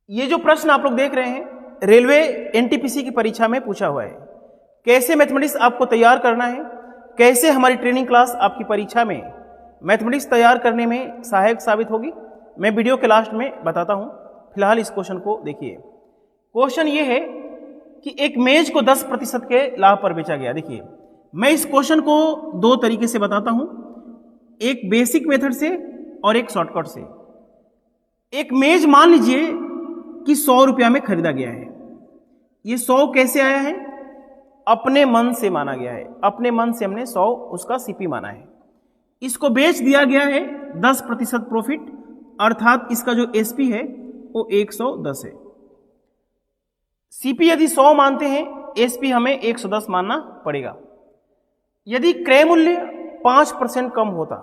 ये जो प्रश्न आप लोग देख रहे हैं रेलवे एनटीपीसी की परीक्षा में पूछा हुआ है। कैसे मैथमेटिक्स आपको तैयार करना है, कैसे हमारी ट्रेनिंग क्लास आपकी परीक्षा में मैथमेटिक्स तैयार करने में सहायक साबित होगी, मैं वीडियो के लास्ट में बताता हूं। फिलहाल इस क्वेश्चन को देखिए। क्वेश्चन ये है कि एक मेज को 10% के लाभ पर बेचा गया। देखिए, मैं इस क्वेश्चन को दो तरीके से बताता हूं, एक बेसिक मेथड से और एक शॉर्टकट से। एक मेज मान लीजिए कि 100 रुपया में खरीदा गया है। ये 100 कैसे आया है? अपने मन से माना गया है। अपने मन से हमने 100 उसका सीपी माना है। इसको बेच दिया गया है 10% प्रॉफिट, अर्थात इसका जो एसपी है वो 110 है। सीपी यदि 100 मानते हैं, एसपी हमें 110 मानना पड़ेगा। यदि क्रय मूल्य 5% कम होता,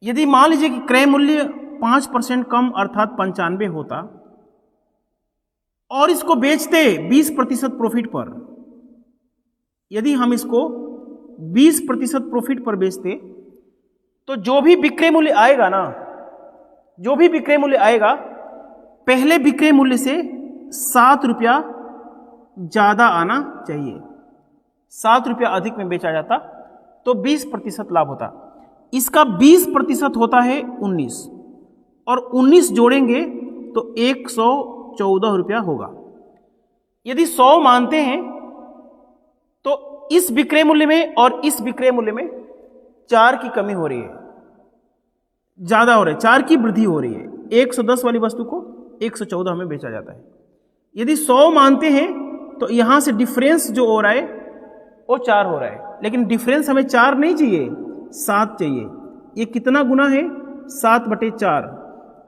यदि मान लीजिए कि क्रय मूल्य 5% कम अर्थात 95 होता और इसको बेचते 20% प्रॉफिट पर, यदि हम इसको 20% प्रॉफिट पर बेचते तो जो भी विक्रय मूल्य आएगा ना, जो भी विक्रय मूल्य आएगा, पहले विक्रय मूल्य से 7 रुपया ज्यादा आना चाहिए। 7 रुपया अधिक में बेचा जाता तो 20% लाभ होता। इसका 20% होता है 19 और 19 जोड़ेंगे तो 114 रुपया होगा। यदि 100 मानते हैं तो इस विक्रय मूल्य में और इस विक्रय मूल्य में 4 की कमी हो रही है, ज्यादा हो रहा है, 4 की वृद्धि हो रही है। 110 वाली वस्तु को 114 में बेचा जाता है। यदि 100 मानते हैं तो यहां से डिफरेंस जो हो रहा है वो 4 हो रहा है, लेकिन डिफरेंस हमें 4 नहीं चाहिए, 7 चाहिए। ये कितना गुना है? 7/4।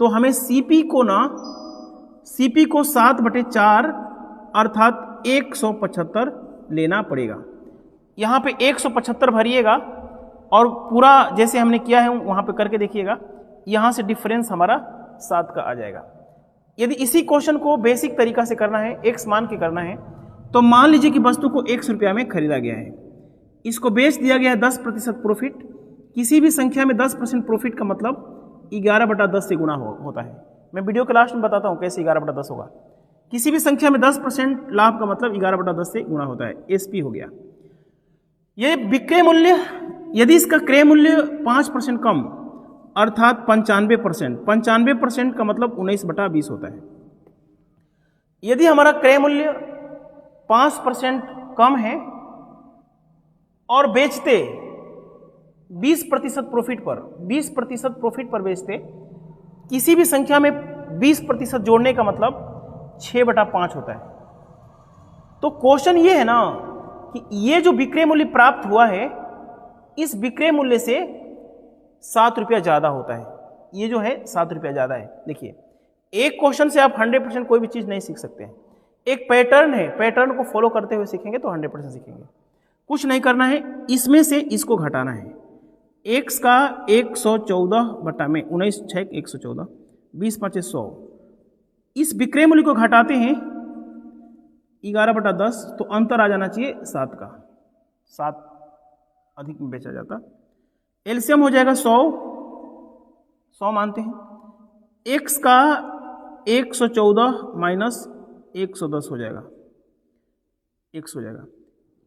तो हमें सीपी को 7/4 अर्थात 175 लेना पड़ेगा। यहां पे 175 भरिएगा और पूरा जैसे हमने किया है वहां पे करके देखिएगा, यहां से डिफरेंस हमारा 7 का आ जाएगा। यदि इसी क्वेश्चन को बेसिक तरीका से करना है, एक्स मान के करना है, तो मान लीजिए कि वस्तु को 100 रुपया में खरीदा गया है, इसको बेच दिया गया है 10% प्रॉफिट। किसी भी संख्या में 10% प्रॉफिट का मतलब 11/10 से गुना होता है। मैं वीडियो के लास्ट में बताता हूं कैसे 11/10 होगा। किसी भी संख्या में 10% लाभ का मतलब 11/10 से गुना होता है। एसपी हो गया। ये विक्रय मूल्य, यदि इसका क्रय मूल्य 5% कम अर्थात 95% का मतलब 19/20 होता है। यदि हमारा क्रय मूल्य 5% कम है और बेचते 20% प्रॉफिट पर बेचते, किसी भी संख्या में 20% जोड़ने का मतलब 6/5 होता है। तो क्वेश्चन ये है ना कि ये जो विक्रय मूल्य प्राप्त हुआ है, इस विक्रय मूल्य से 7 रुपया ज्यादा होता है। ये जो है 7 रुपया ज्यादा है। देखिए, एक क्वेश्चन से आप 100% कोई भी चीज नहीं सीख सकते हैं। एक पैटर्न है, पैटर्न को फॉलो करते हुए सीखेंगे तो 100% सीखेंगे। कुछ नहीं करना है, इसमें से इसको घटाना है। x का 114 में 19 6 114, 20 5 100। इस विक्रय मूल्य को घटाते हैं 11/10 तो अंतर आ जाना चाहिए 7 का। 7 अधिक में बेचा जाता। एलसीएम हो जाएगा 100 मानते हैं। x का 114 माइनस 110 हो जाएगा, x हो जाएगा।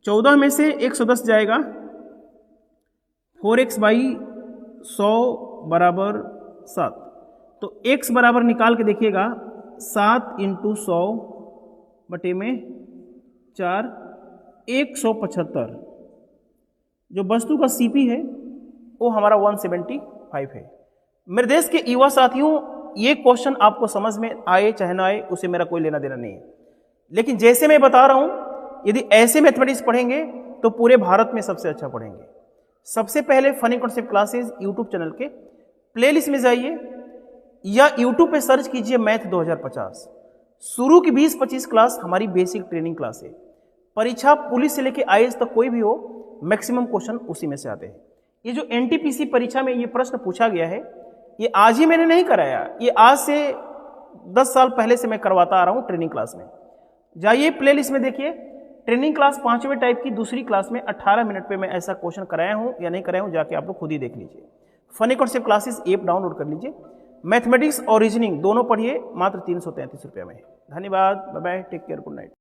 14 में से 110 जाएगा, 4x/100 बराबर 7। तो x बराबर निकाल के देखिएगा, 7 × 100 बटे में 4, 175। जो वस्तु का सीपी है वो हमारा 175 है। मेरे देश के युवा साथियों, ये क्वेश्चन आपको समझ में आए चाहे ना आए, उसे मेरा कोई लेना देना नहीं है। लेकिन जैसे मैं बता रहा हूं, यदि ऐसे मैथमेटिक्स पढ़ेंगे तो पूरे भारत में सबसे अच्छा पढ़ेंगे। सबसे पहले funny concept classes YouTube channel के प्लेलिस्ट में जाइए या यूट्यूब पे सर्च कीजिए मैथ 2050। शुरू की 20-25 क्लास हमारी बेसिक ट्रेनिंग क्लास है। परीक्षा पुलिस से लेके आईएएस तक कोई भी हो, मैक्सिमम क्वेश्चन उसी में से आते हैं। ये जो एनटीपीसी परीक्षा में ये प्रश्न पूछा गया है, ये आज ही मैंने नहीं कराया, ये आज से 10 साल पहले से मैं करवाता आ रहा हूं ट्रेनिंग क्लास में। जाइए प्लेलिस्ट में देखिए, ट्रेनिंग क्लास 5वें टाइप की दूसरी क्लास में 18 मिनट पे मैं ऐसा क्वेश्चन कराया हूं या नहीं कराया हूं, जाके आप लोग खुद ही देख लीजिए। Funny concept classes app download कर लीजिए। मैथमेटिक्स और रीजनिंग दोनों पढ़िए मात्र 333 रुपये में। धन्यवाद, bye bye, take care, good night.